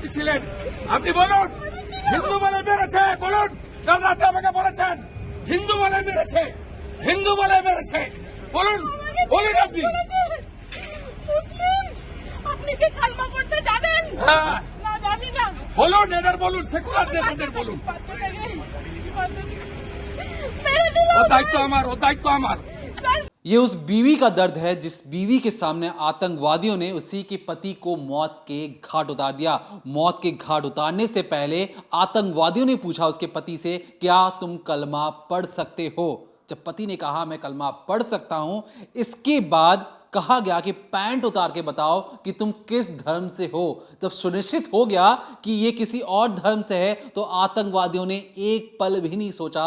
আপনি ছিলেন, আপনি বলুন হিন্দু বলে মেরেছে, বলুন কাল রাতে আমাকে বলেছেন হিন্দু বলে মেরেছে, হিন্দু বলে মেরেছে, বলুন বলুন আপনি। মুসলিম, আপনি কি কালমা পড়তে জানেন? হ্যাঁ না, জানি না। বলুন, এদের বলুন, সেকুলার নেতাদের বলুন। মেরে দিল। ও দায়িত্ব আমার, ও দায়িত্ব আমার। ये उस बीवी का दर्द है जिस बीवी के सामने आतंकवादियों ने उसी के पति को मौत के घाट उतार दिया। मौत के घाट उतारने से पहले आतंकवादियों ने पूछा उसके पति से, क्या तुम कलमा पढ़ सकते हो? जब पति ने कहा मैं कलमा पढ़ सकता हूं, इसके बाद कहा गया कि पैंट उतार के बताओ कि तुम किस धर्म से हो। जब सुनिश्चित हो गया कि ये किसी और धर्म से है तो आतंकवादियों ने एक पल भी नहीं सोचा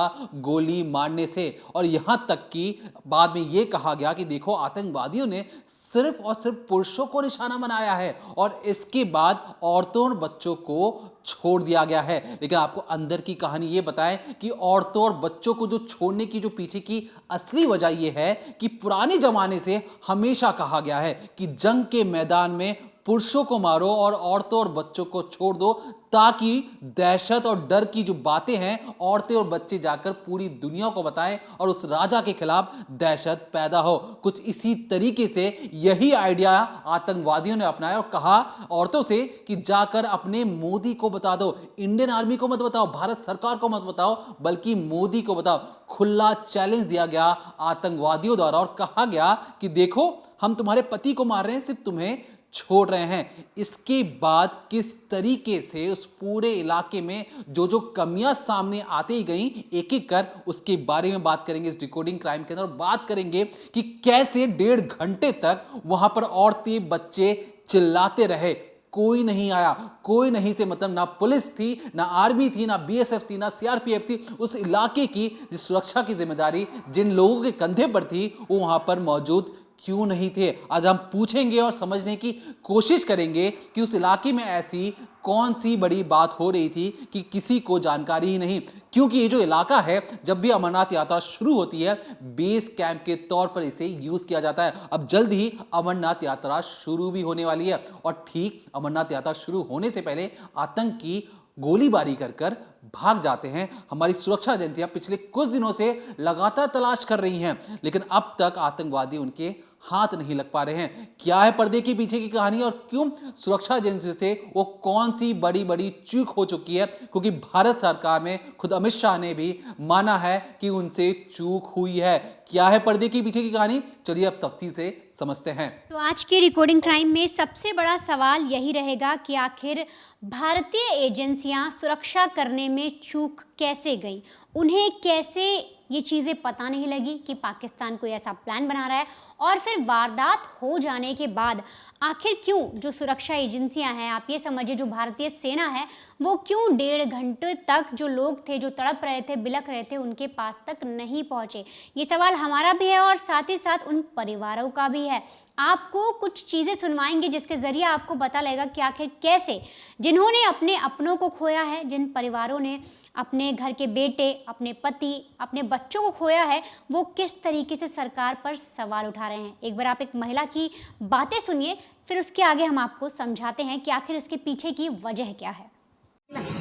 गोली मारने से। और यहां तक कि बाद में ये कहा गया कि देखो आतंकवादियों ने सिर्फ और सिर्फ पुरुषों को निशाना बनाया है और इसके बाद औरतों और बच्चों को छोड़ दिया गया है। लेकिन आपको अंदर की कहानी ये बताएं कि औरतों और बच्चों को जो छोड़ने की जो पीछे की असली वजह ये है कि पुराने जमाने से हमेशा कहा गया है कि जंग के मैदान में पुरुषों को मारो और औरतों और बच्चों को छोड़ दो, ताकि दहशत और डर की जो बातें हैं औरतें और बच्चे जाकर पूरी दुनिया को बताएं और उस राजा के खिलाफ दहशत पैदा हो। कुछ इसी तरीके से यही आइडिया आतंकवादियों ने अपनाया और कहा औरतों से कि जाकर अपने मोदी को बता दो, इंडियन आर्मी को मत बताओ, भारत सरकार को मत बताओ, बल्कि मोदी को बताओ। खुला चैलेंज दिया गया आतंकवादियों द्वारा और कहा गया कि देखो हम तुम्हारे पति को मार रहे हैं, सिर्फ तुम्हें छोड़ रहे हैं। इसके बाद किस तरीके से उस पूरे इलाके में जो जो कमियां सामने आती गई एक एक कर, उसके बारे में बात करेंगे इस डिकोडिंग क्राइम के अंदर। और बात करेंगे कि कैसे 1.5 घंटे तक वहां पर औरतें बच्चे चिल्लाते रहे, कोई नहीं आया, कोई नहीं से मतलब ना पुलिस थी, ना आर्मी थी, ना बीएसएफ थी, ना सीआरपीएफ थी। उस इलाके की जिस सुरक्षा की जिम्मेदारी जिन लोगों के कंधे पर थी वो वहां पर मौजूद क्यों नहीं थे? आज हम पूछेंगे और समझने की कोशिश करेंगे कि उस इलाके में ऐसी कौन सी बड़ी बात हो रही थी कि किसी को जानकारी ही नहीं। क्योंकि ये जो इलाका है, जब भी अमरनाथ यात्रा शुरू होती है बेस कैंप के तौर पर इसे यूज किया जाता है। अब जल्द ही अमरनाथ यात्रा शुरू भी होने वाली है और ठीक अमरनाथ यात्रा शुरू होने से पहले आतंकी गोलीबारी कर कर भाग जाते हैं। हमारी सुरक्षा एजेंसियां पिछले कुछ दिनों से लगातार तलाश कर रही हैं, लेकिन अब तक आतंकवादी उनके हाथ नहीं लग पा रहे हैं। क्या है पर्दे के पीछे की कहानी और क्यों सुरक्षा एजेंसियों से वो कौन सी बड़ी बड़ी चूक हो चुकी है? क्योंकि भारत सरकार में खुद अमित शाह ने भी माना है कि उनसे चूक हुई है। क्या है पर्दे के पीछे की कहानी? चलिए अब तफसील से समझते हैं। तो आज के रिकॉर्डिंग क्राइम में सबसे बड़ा सवाल यही रहेगा कि आखिर भारतीय एजेंसियां सुरक्षा करने में चूक कैसे गई? उन्हें कैसे ये चीज़ें पता नहीं लगी कि पाकिस्तान कोई ऐसा प्लान बना रहा है? और फिर वारदात हो जाने के बाद आखिर क्यों जो सुरक्षा एजेंसियां हैं, आप ये समझिए जो भारतीय सेना है, वो क्यों 1.5 घंटे तक जो लोग थे, जो तड़प रहे थे, बिलख रहे थे, उनके पास तक नहीं पहुंचे? ये सवाल हमारा भी है और साथ ही साथ उन परिवारों का भी है। आपको कुछ चीज़ें सुनवाएंगे जिसके ज़रिए आपको पता लगेगा कि आखिर कैसे जिन्होंने अपने अपनों को खोया है, जिन परिवारों ने अपने घर के बेटे, अपने पति, अपने बच्चों को खोया है, वो किस तरीके से सरकार पर सवाल उठा रहे हैं। एक बार आप एक महिला की बातें सुनिए, फिर उसके आगे हम आपको समझाते हैं कि आखिर इसके पीछे की वजह क्या है।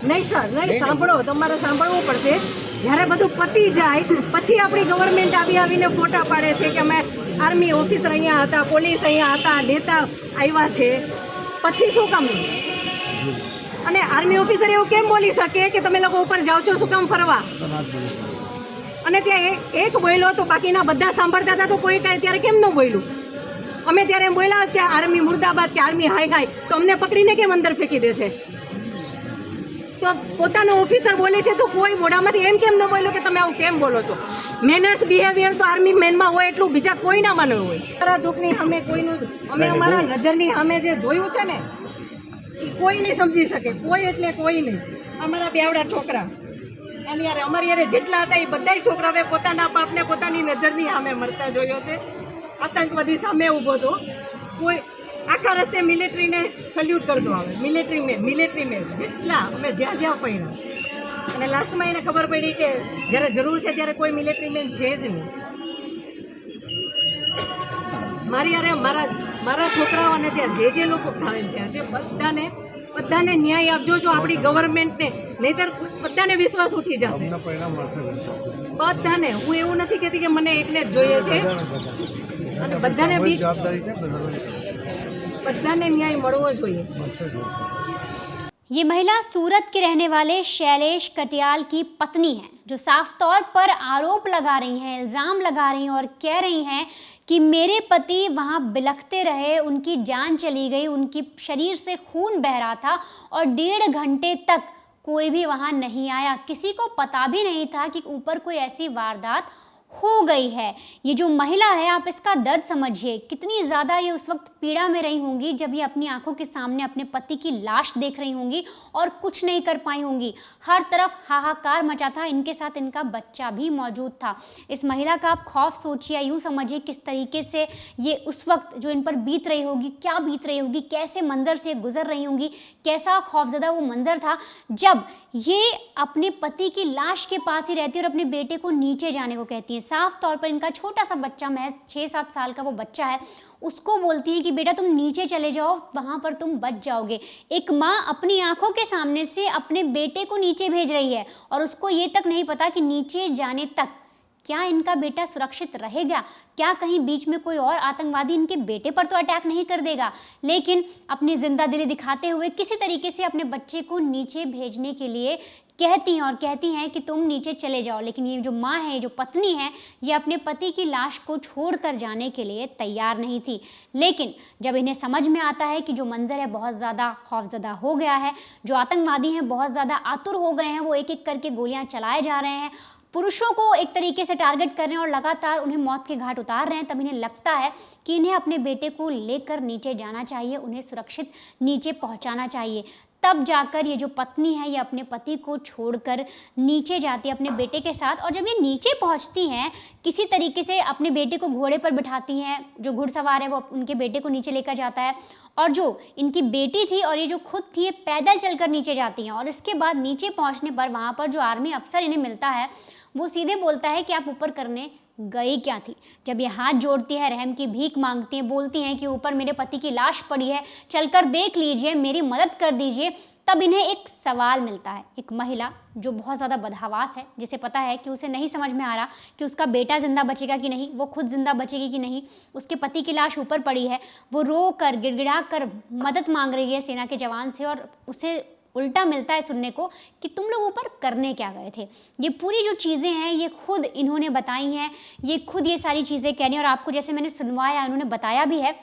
नहीं सर, नहीं सांभळो, तमारे सांभळવું પડશે। જ્યારે બધું પતી જાય પછી આપણી ગવર્મેન્ટ આવીને ફોટા પાડે છે કે અમે આર્મી ઓફિસર અહીંયા હતા, પોલીસ અહીંયા હતા, નેતા આવ્યા છે, પછી શું કામ? અને આર્મી ઓફિસર એવું કેમ બોલી શકે કે તમે લોકો ઉપર જાઓ છો શું કામ ફરવા? અને ત્યાં એક બોલ્યો તો બાકીના બધા સાંભળતા હતા, તો કોઈ કાંઈ ત્યારે કેમ ન બોલ્યું? અમે ત્યારે એમ બોલ્યા કે આર્મી મુર્દાબાદ, કે આર્મી હાય હાય, તો અમને પકડીને કેમ અંદર ફેંકી દે છે? તો પોતાનો ઓફિસર બોલે છે તો કોઈ મોઢામાંથી એમ કેમ ન બોલ્યો કે તમે આવું કેમ બોલો છો? મેનર્સ બિહેવિયર તો આર્મી મેનમાં હોય એટલું બીજા કોઈનામાં ન હોય। અમારા દુઃખની સામે કોઈનું, અમે અમારા નજરની સામે જે જોયું છે ને એ કોઈ નહીં સમજી શકે, કોઈ એટલે કોઈ નહીં। અમારા બેવડા છોકરા એની યારે અમારી યારે જેટલા હતા એ બધા છોકરાઓએ પોતાના બાપને પોતાની નજરની સામે મરતા જોયો છે। આતંકવાદી સામે ઊભો હતો, કોઈ આખા રસ્તે મિલિટરીને સલ્યુટ કરતો આવે, મિલિટરી મેન જેટલા અમે જ્યાં જ્યાં ફર્યા। અને લાસ્ટમાં એને ખબર પડી કે જ્યારે જરૂર છે ત્યારે કોઈ મિલિટરી મેન છે જ નહીં। મારી યારે મારા છોકરાઓને ત્યાં જે લોકો ઘાયલ થયા છે બધાને બધાને ન્યાય આપજો જો આપણી ગવર્મેન્ટને, નહીતર બધાને વિશ્વાસ ઉઠી જશે. બધાને. હું એવું નથી કહેતી કે મને એકને જ જોઈએ છે, અને બધાને ન્યાય મળવો જોઈએ. ये महिला सूरत के रहने वाले शैलेश कटियाल की पत्नी है, जो साफ तौर पर आरोप लगा रही हैं, इल्ज़ाम लगा रही हैं और कह रही हैं कि मेरे पति वहाँ बिलखते रहे, उनकी जान चली गई, उनकी शरीर से खून बह रहा था और 1.5 घंटे तक कोई भी वहाँ नहीं आया. किसी को पता भी नहीं था कि ऊपर कोई ऐसी वारदात हो गई है. ये जो महिला है, आप इसका दर्द समझिए, कितनी ज़्यादा ये उस वक्त पीड़ा में रही होंगी जब ये अपनी आंखों के सामने अपने पति की लाश देख रही होंगी और कुछ नहीं कर पाई होंगी. हर तरफ हाहाकार मचा था. इनके साथ इनका बच्चा भी मौजूद था. इस महिला का आप खौफ सोचिए, यूँ समझिए किस तरीके से ये उस वक्त जो इन पर बीत रही होगी, क्या बीत रही होगी, कैसे मंजर से गुजर रही होंगी, कैसा खौफजदा वो मंजर था जब ये अपने पति की लाश के पास ही रहती है और अपने बेटे को नीचे जाने को कहती है. साफ तौर पर इनका छोटा सा बच्चा, महज 6-7 साल का वो बच्चा है, उसको बोलती है कि बेटा तुम नीचे चले जाओ, वहाँ पर तुम बच जाओगे. एक माँ अपनी आंखों के सामने से अपने बेटे को नीचे भेज रही है और उसको ये तक नहीं पता कि नीचे जाने तक क्या इनका बेटा सुरक्षित रहेगा, क्या कहीं बीच में कोई और आतंकवादी इनके बेटे पर तो अटैक नहीं कर देगा. लेकिन अपनी जिंदा दिली दिखाते हुए किसी तरीके से अपने बच्चे को नीचे भेजने के लिए कहती हैं कि तुम नीचे चले जाओ. लेकिन ये जो माँ है, जो पत्नी है, ये अपने पति की लाश को छोड़कर जाने के लिए तैयार नहीं थी. लेकिन जब इन्हें समझ में आता है कि जो मंजर है बहुत ज़्यादा खौफजदा हो गया है, जो आतंकवादी हैं बहुत ज़्यादा आतुर हो गए हैं, वो एक एक करके गोलियां चलाए जा रहे हैं, पुरुषों को एक तरीके से टारगेट कर रहे हैं और लगातार उन्हें मौत के घाट उतार रहे हैं, तब इन्हें लगता है कि इन्हें अपने बेटे को लेकर नीचे जाना चाहिए, उन्हें सुरक्षित नीचे पहुंचाना चाहिए. तब जाकर ये जो पत्नी है, ये अपने पति को छोड़कर नीचे जाती है अपने बेटे के साथ. और जब ये नीचे पहुंचती हैं, किसी तरीके से अपने बेटे को घोड़े पर बिठाती हैं, जो घुड़सवार है वो उनके बेटे को नीचे लेकर जाता है, और जो इनकी बेटी थी और ये जो खुद थी, ये पैदल चलकर नीचे जाती हैं. और इसके बाद नीचे पहुंचने पर वहाँ पर जो आर्मी अफसर इन्हें मिलता है, वो सीधे बोलता है कि आप ऊपर करने गई क्या थी. जब ये हाथ जोड़ती है, रहम की भीख मांगती हैं, बोलती हैं कि ऊपर मेरे पति की लाश पड़ी है, चलकर देख लीजिए, मेरी मदद कर दीजिए, तब इन्हें एक सवाल मिलता है. एक महिला जो बहुत ज़्यादा बदहवास है, जिसे पता है कि उसे नहीं समझ में आ रहा कि उसका बेटा ज़िंदा बचेगा कि नहीं, वो खुद ज़िंदा बचेगी कि नहीं, उसके पति की लाश ऊपर पड़ी है, वो रो कर गिड़गिड़ा कर मदद मांग रही है सेना के जवान से, और उसे उल्टा मिलता है सुनने को कि तुम लोग ऊपर करने क्या गए थे. ये पूरी जो चीज़ें हैं ये खुद इन्होंने बताई हैं, ये खुद ये सारी चीज़ें कह रही हैं. और आपको जैसे मैंने सुनवाया, उन्होंने बताया भी है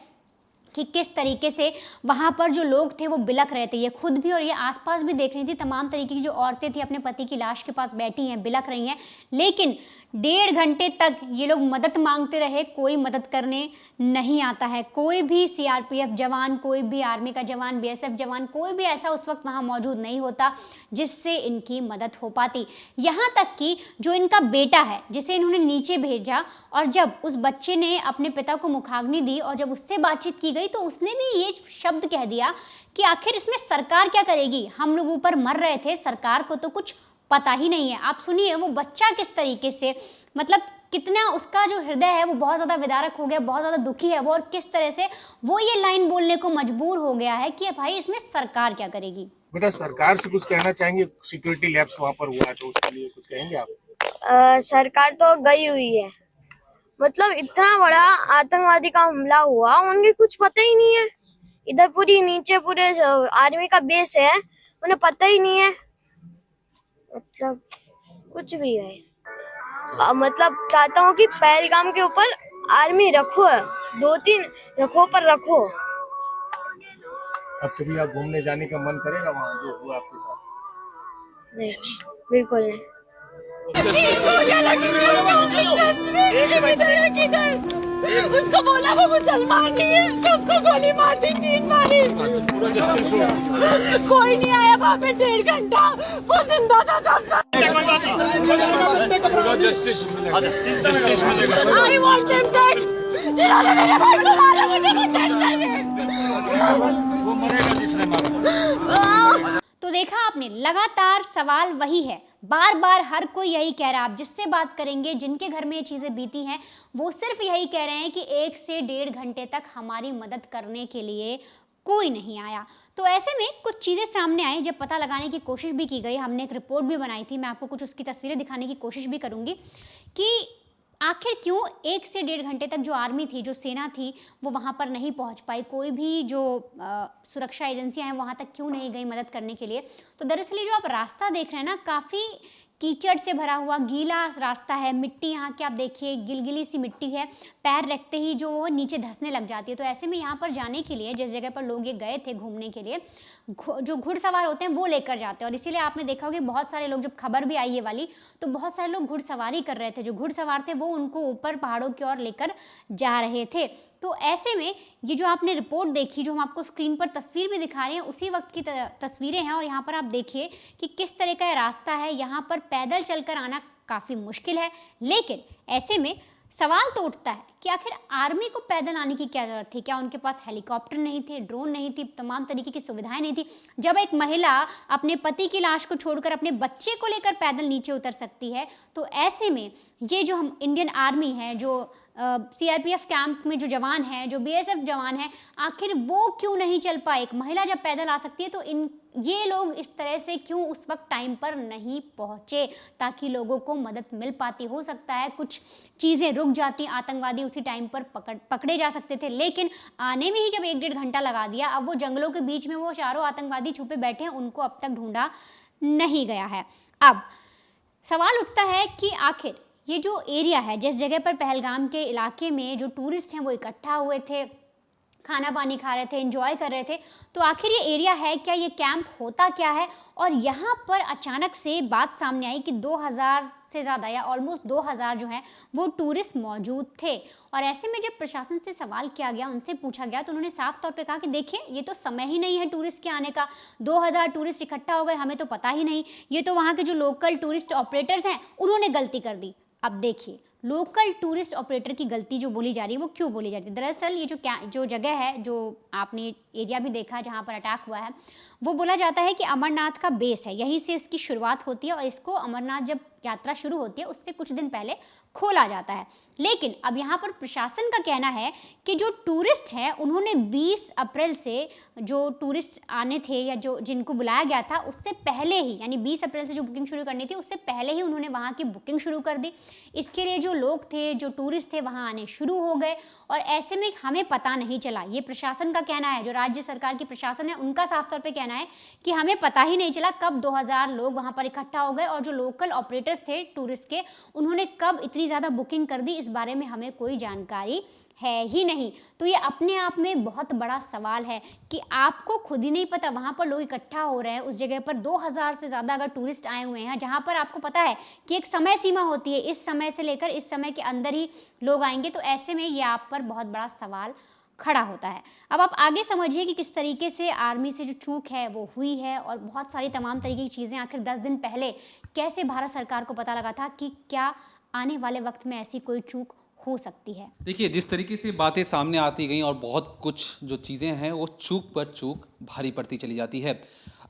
कि किस तरीके से वहाँ पर जो लोग थे वो बिलख रहे थे. ये खुद भी और ये आसपास भी देख रही थी, तमाम तरीके की जो औरतें थी अपने पति की लाश के पास बैठी हैं, बिलख रही हैं. लेकिन 1.5 घंटे तक ये लोग मदद मांगते रहे, कोई मदद करने नहीं आता है. कोई भी सीआरपीएफ जवान, कोई भी आर्मी का जवान, बीएसएफ जवान, कोई भी ऐसा उस वक्त वहाँ मौजूद नहीं होता जिससे इनकी मदद हो पाती. यहाँ तक कि जो इनका बेटा है, जिसे इन्होंने नीचे भेजा, और जब उस बच्चे ने अपने पिता को मुखाग्नि दी और जब उससे बातचीत की गई, तो उसने भी ये शब्द कह दिया कि आखिर इसमें सरकार क्या करेगी, हम लोग ऊपर मर रहे थे, सरकार को तो कुछ पता ही नहीं है. आप सुनिए वो बच्चा किस तरीके से, मतलब कितना उसका जो हृदय है वो बहुत ज़्यादा विदारक हो गया, बहुत ज़्यादा दुखी है वो, और किस तरह से वो ये लाइन बोलने को मजबूर हो गया है कि भाई इसमें सरकार क्या करेगी. बेटा सरकार से कुछ कहना चाहेंगे, सिक्योरिटी लैप्स वहाँ पर हुआ है तो उसके लिए कुछ कहेंगे आप? सरकार तो गई हुई है, मतलब इतना बड़ा आतंकवादी का हमला हुआ, उनके कुछ पता ही नहीं है. इधर पूरी नीचे पूरे आर्मी का बेस है, उन्हें पता ही नहीं है, मतलब कुछ भी है. मतलब चाहता हूँ कि पहलगाम के ऊपर आर्मी रखो, 2-3 रखो पर रखो. अब कभी आप घूमने जाने का मन करेगा वहाँ जो हुआ आपके साथ? नहीं, बिल्कुल नहीं. उसको बोला वो मुसलमान नहीं है, उसको गोली मार दी, 3 मारी. कोई नहीं आया वहाँ पे 1.5 घंटा, वो जिंदा था तब तक. जस्टिस मिलेगा. I want him dead. जिन्होंने मेरे भाई को मारा, मुझे वो dead चाहिए. वो मरेगा जिसने मारा. तो देखा आपने, लगातार सवाल वही है, बार बार हर कोई यही कह रहा है. आप जिससे बात करेंगे, जिनके घर में ये चीज़ें बीती हैं, वो सिर्फ यही कह रहे हैं कि 1 से 1.5 घंटे तक हमारी मदद करने के लिए कोई नहीं आया। तो ऐसे में कुछ चीज़ें सामने आई, जब पता लगाने की कोशिश भी की गई, हमने एक रिपोर्ट भी बनाई थी, मैं आपको कुछ उसकी तस्वीरें दिखाने की कोशिश भी करूँगी कि आखिर क्यों 1 से 1.5 घंटे तक जो आर्मी थी, जो सेना थी, वो वहाँ पर नहीं पहुँच पाई, कोई भी जो सुरक्षा एजेंसियाँ हैं वहाँ तक क्यों नहीं गई मदद करने के लिए। तो दरअसल ये जो आप रास्ता देख रहे हैं ना, काफ़ी कीचड़ से भरा हुआ गीला रास्ता है, मिट्टी यहाँ की आप देखिए गिलगिली सी मिट्टी है, पैर रखते ही जो वो नीचे धंसने लग जाती है। तो ऐसे में यहाँ पर जाने के लिए, जिस जगह पर लोग ये गए थे घूमने के लिए, जो घुड़सवार होते हैं वो लेकर जाते हैं। और इसीलिए आपने देखा होगा बहुत सारे लोग, जब खबर भी आई ये वाली, तो बहुत सारे लोग घुड़सवारी कर रहे थे, जो घुड़सवार थे वो उनको ऊपर पहाड़ों की ओर लेकर जा रहे थे। तो ऐसे में ये जो आपने रिपोर्ट देखी, जो हम आपको स्क्रीन पर तस्वीर भी दिखा रहे हैं, उसी वक्त की तस्वीरें हैं। और यहाँ पर आप देखिए कि किस तरह का रास्ता है, यहाँ पर पैदल चलकर आना काफ़ी मुश्किल है। लेकिन ऐसे में सवाल तो उठता है कि आखिर आर्मी को पैदल आने की क्या ज़रूरत थी? क्या उनके पास हेलीकॉप्टर नहीं थे, ड्रोन नहीं थी, तमाम तरीके की सुविधाएं नहीं थी? जब एक महिला अपने पति की लाश को छोड़कर अपने बच्चे को लेकर पैदल नीचे उतर सकती है, तो ऐसे में ये जो हम इंडियन आर्मी है, जो सीआरपीएफ कैंप में जो जवान हैं, जो बीएसएफ जवान हैं, आखिर वो क्यों नहीं चल पाए? एक महिला जब पैदल आ सकती है तो ये लोग इस तरह से क्यों उस वक्त टाइम पर नहीं पहुंचे, ताकि लोगों को मदद मिल पाती? हो सकता है कुछ चीज़ें रुक जाती, आतंकवादी उसी टाइम पर पकड़े जा सकते थे। लेकिन आने में ही जब 1-1.5 घंटा लगा दिया, अब वो जंगलों के बीच में वो चारों आतंकवादी छुपे बैठे हैं, उनको अब तक ढूंढा नहीं गया है। अब सवाल उठता है कि आखिर ये जो एरिया है, जिस जगह पर पहलगाम के इलाके में जो टूरिस्ट हैं वो इकट्ठा हुए थे, खाना पानी खा रहे थे, एंजॉय कर रहे थे, तो आखिर ये एरिया है क्या, ये कैंप होता क्या है? और यहाँ पर अचानक से बात सामने आई कि 2000 से ज़्यादा या ऑलमोस्ट 2000 जो हैं वो टूरिस्ट मौजूद थे। और ऐसे में जब प्रशासन से सवाल किया गया, उनसे पूछा गया, तो उन्होंने साफ तौर पे कहा कि देखिए, ये तो समय ही नहीं है टूरिस्ट के आने का, 2000 टूरिस्ट इकट्ठा हो गए, हमें तो पता ही नहीं, ये तो वहाँ के जो लोकल टूरिस्ट ऑपरेटर्स हैं उन्होंने गलती कर दी। अब देखिए, लोकल टूरिस्ट ऑपरेटर की गलती जो बोली जा रही है वो क्यों बोली जाती है? दरअसल ये जो जगह है, जो आपने एरिया भी देखा जहाँ पर अटैक हुआ है, वो बोला जाता है कि अमरनाथ का बेस है, यहीं से इसकी शुरुआत होती है और इसको अमरनाथ जब यात्रा शुरू होती है उससे कुछ दिन पहले खोला जाता है। लेकिन अब यहाँ पर प्रशासन का कहना है कि जो टूरिस्ट हैं उन्होंने 20 अप्रैल से जो टूरिस्ट आने थे या जो जिनको बुलाया गया था उससे पहले ही, यानी 20 अप्रैल से जो बुकिंग शुरू करनी थी उससे पहले ही उन्होंने वहाँ की बुकिंग शुरू कर दी। इसके लिए जो लोग थे, जो टूरिस्ट थे, वहाँ आने शुरू हो गए और ऐसे में हमें पता नहीं चला। ये प्रशासन का कहना है, जो राज्य सरकार की प्रशासन है उनका साफ तौर पे कहना है कि हमें पता ही नहीं चला कब 2000 लोग वहाँ पर इकट्ठा हो गए और जो लोकल ऑपरेटर्स थे टूरिस्ट के, उन्होंने कब इतनी ज़्यादा बुकिंग कर दी, इस बारे में हमें कोई जानकारी है ही नहीं। तो ये अपने आप में बहुत बड़ा सवाल है कि आपको खुद ही नहीं पता, वहाँ पर लोग इकट्ठा हो रहे हैं, उस जगह पर 2000 से ज़्यादा अगर टूरिस्ट आए हुए हैं, जहाँ पर आपको पता है कि एक समय सीमा होती है, इस समय से लेकर इस समय के अंदर ही लोग आएंगे, तो ऐसे में ये आप पर बहुत बड़ा सवाल खड़ा होता है। अब आप आगे समझिए कि किस तरीके से आर्मी से जो चूक है वो हुई है और बहुत सारी तमाम तरीके की चीज़ें आखिर 10 दिन पहले कैसे भारत सरकार को पता लगा था कि क्या आने वाले वक्त में ऐसी कोई चूक हो सकती है। देखिए, जिस तरीके से बातें सामने आती गई और बहुत कुछ जो चीज़ें हैं वो चूक पर चूक भारी पड़ती चली जाती है।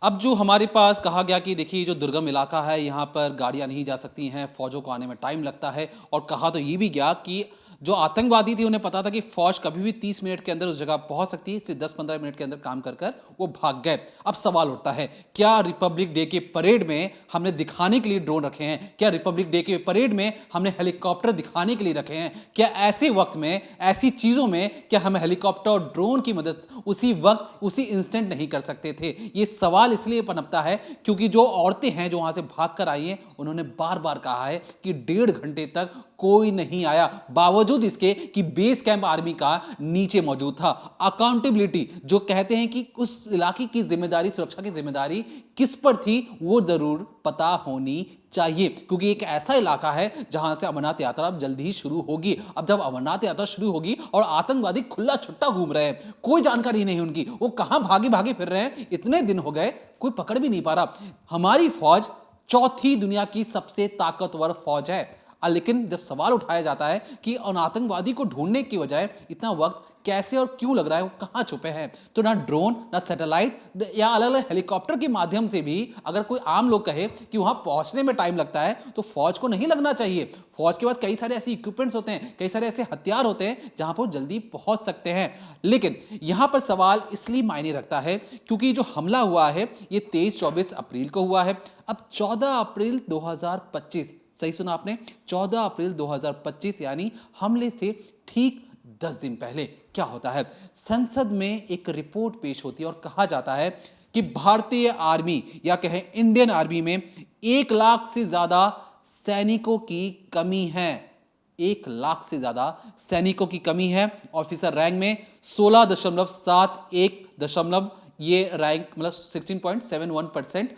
अब जो हमारे पास कहा गया कि देखिए, जो दुर्गम इलाका है यहाँ पर गाड़ियाँ नहीं जा सकती हैं, फौजों को आने में टाइम लगता है, और कहा तो ये भी गया कि जो आतंकवादी थे उन्हें पता था कि फौज कभी भी 30 मिनट के अंदर उस जगह पहुंच सकती है, इसलिए 10-15 मिनट के अंदर काम कर कर वो भाग गए। अब सवाल उठता है, क्या रिपब्लिक डे के परेड में हमने दिखाने के लिए ड्रोन रखे हैं? क्या रिपब्लिक डे के परेड में हमने हेलीकॉप्टर दिखाने के लिए रखे हैं? क्या ऐसे वक्त में, ऐसी चीज़ों में क्या हम हेलीकॉप्टर और ड्रोन की मदद उसी वक्त, उसी इंस्टेंट नहीं कर सकते थे? ये सवाल इसलिए पनपता है क्योंकि जो औरतें हैं जो वहाँ से भाग कर आई हैं, उन्होंने बार बार कहा है कि 1.5 घंटे तक कोई नहीं आया, बावजूद इसके कि बेस कैंप आर्मी का नीचे मौजूद था। अकाउंटेबिलिटी, जो कहते हैं कि उस इलाके की जिम्मेदारी, सुरक्षा की जिम्मेदारी किस पर थी, वो जरूर पता होनी चाहिए, क्योंकि एक ऐसा इलाका है जहां से अमरनाथ यात्रा अब जल्दी ही शुरू होगी। अब जब अमरनाथ यात्रा शुरू होगी और आतंकवादी खुला छुट्टा घूम रहे हैं, कोई जानकारी नहीं उनकी, वो कहां भागे भागे फिर रहे हैं, इतने दिन हो गए कोई पकड़ भी नहीं पा रहा। हमारी फौज चौथी दुनिया की सबसे ताकतवर फौज है, लेकिन जब सवाल उठाया जाता है कि उन आतंकवादी को ढूंढने की बजाय इतना वक्त कैसे और क्यों लग रहा है, वो कहाँ छुपे हैं। तो ना ड्रोन, ना सैटेलाइट या अलग अलग हेलीकॉप्टर के माध्यम से भी अगर कोई आम लोग कहे कि वहां पहुंचने में टाइम लगता है, तो फौज को नहीं लगना चाहिए। फौज के बाद कई सारे ऐसे इक्विपमेंट्स होते हैं, कई सारे ऐसे हथियार होते हैं जहां पर जल्दी पहुंच सकते हैं। लेकिन यहां पर सवाल इसलिए मायने रखता है क्योंकि जो हमला हुआ है ये 23-24 अप्रैल को हुआ है। अब 14 अप्रैल 2025, सही सुना आपने, 14 अप्रैल 2025 यानी हमले से ठीक 10 दिन पहले क्या होता है, संसद में एक रिपोर्ट पेश होती है और कहा जाता है कि भारतीय आर्मी या कहें इंडियन आर्मी में 1 लाख से ज्यादा सैनिकों की कमी है। 1 लाख से ज्यादा सैनिकों की कमी है। ऑफिसर रैंक में 16.71 ये रैंक मतलब 16.71%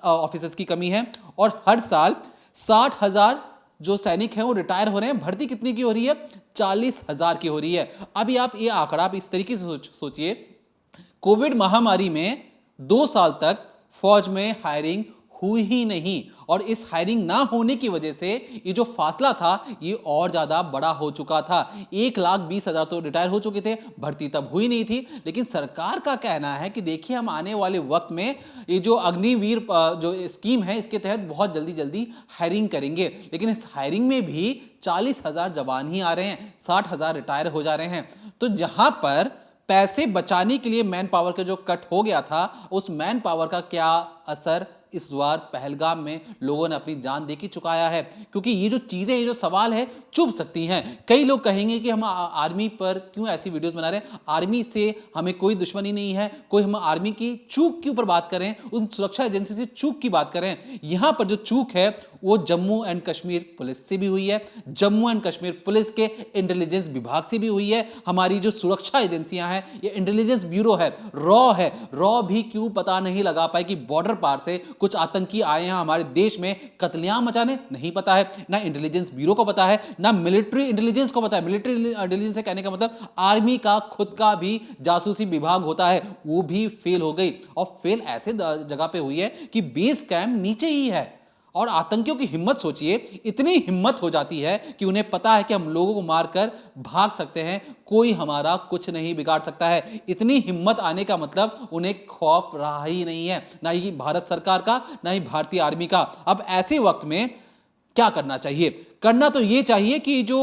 ऑफिसर्स की कमी है। और हर साल 60,000 जो सैनिक हैं वो रिटायर हो रहे हैं। भर्ती कितनी की हो रही है? 40,000 की हो रही है। अभी आप ये आंकड़ा आप इस तरीके से सोचिए, कोविड महामारी में 2 साल तक फौज में हायरिंग हुई ही नहीं, और इस हायरिंग ना होने की वजह से ये जो फासला था ये और ज्यादा बड़ा हो चुका था। 1,20,000 तो रिटायर हो चुके थे, भर्ती तब हुई नहीं थी। लेकिन सरकार का कहना है कि देखिए हम आने वाले वक्त में ये जो अग्निवीर जो स्कीम है इसके तहत बहुत जल्दी जल्दी हायरिंग करेंगे। लेकिन इस हायरिंग में भी 40,000 जवान ही आ रहे हैं, 60,000 रिटायर हो जा रहे हैं। तो जहां पर पैसे बचाने के लिए मैन पावर का जो कट हो गया था, उस मैन पावर का क्या असर इस बार पहलगाम में लोगों ने अपनी जान दे के चुकाया है। क्योंकि ये जो चीजें, ये जो सवाल है चुभ सकती हैं। कई लोग कहेंगे कि हम आर्मी पर क्यों ऐसी वीडियोस बना रहे हैं, आर्मी से हमें कोई दुश्मनी नहीं है, कोई हम आर्मी की चूक के ऊपर बात करें, उन सुरक्षा एजेंसी से चूक की बात करें। यहां पर जो चूक है वो जम्मू एंड कश्मीर पुलिस से भी हुई है, जम्मू एंड कश्मीर पुलिस के इंटेलिजेंस विभाग से भी हुई है। हमारी जो सुरक्षा एजेंसियां हैं, ये इंटेलिजेंस ब्यूरो है, रॉ भी क्यों पता नहीं लगा पाए कि बॉर्डर पार से कुछ आतंकी आए हैं हमारे देश में कत्लेआम मचाने, नहीं पता है। ना इंटेलिजेंस ब्यूरो को पता है, ना मिलिट्री इंटेलिजेंस को पता है। मिलिट्री इंटेलिजेंस से कहने का मतलब आर्मी का खुद का भी जासूसी विभाग होता है, वो भी फेल हो गई। और फेल ऐसे जगह पे हुई है कि बेस कैंप नीचे ही है। और आतंकियों की हिम्मत सोचिए, इतनी हिम्मत हो जाती है कि उन्हें पता है कि हम लोगों को मारकर भाग सकते हैं, कोई हमारा कुछ नहीं बिगाड़ सकता है। इतनी हिम्मत आने का मतलब उन्हें खौफ रहा ही नहीं है, ना ही भारत सरकार का, ना ही भारतीय आर्मी का। अब ऐसे वक्त में क्या करना चाहिए? करना तो ये चाहिए कि जो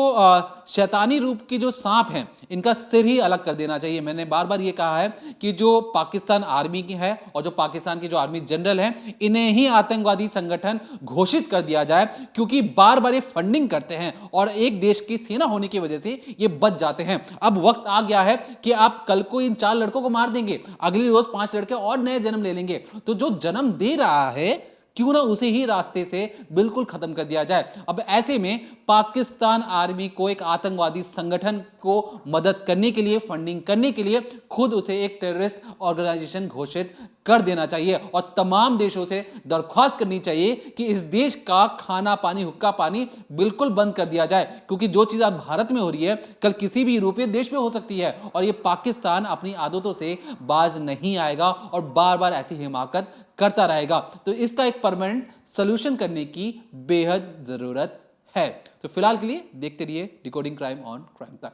शैतानी रूप के जो सांप हैं इनका सिर ही अलग कर देना चाहिए। मैंने बार बार ये कहा है कि जो पाकिस्तान आर्मी की है और जो पाकिस्तान के जो आर्मी जनरल हैं, इन्हें ही आतंकवादी संगठन घोषित कर दिया जाए, क्योंकि बार बार ये फंडिंग करते हैं और एक देश की सेना होने की वजह से ये बच जाते हैं। अब वक्त आ गया है कि आप कल को इन 4 लड़कों को मार देंगे, अगली रोज 5 लड़के और नए जन्म ले लेंगे, तो जो जन्म दे रहा है क्यों ना उसे ही रास्ते से बिल्कुल खत्म कर दिया जाए। अब ऐसे में पाकिस्तान आर्मी को एक आतंकवादी संगठन को मदद करने के लिए, फंडिंग करने के लिए खुद उसे एक टेररिस्ट ऑर्गेनाइजेशन घोषित कर देना चाहिए और तमाम देशों से दरख्वास्त करनी चाहिए कि इस देश का खाना पानी, हुक्का पानी बिल्कुल बंद कर दिया जाए। क्योंकि जो चीज आज भारत में हो रही है कल किसी भी यूरोपीय देश में हो सकती है, और ये पाकिस्तान अपनी आदतों से बाज नहीं आएगा और बार बार ऐसी हिमाकत करता रहेगा। तो इसका एक परमानेंट सॉल्यूशन करने की बेहद जरूरत है। तो फिलहाल के लिए देखते रहिए डिकोडिंग क्राइम ऑन क्राइम तक।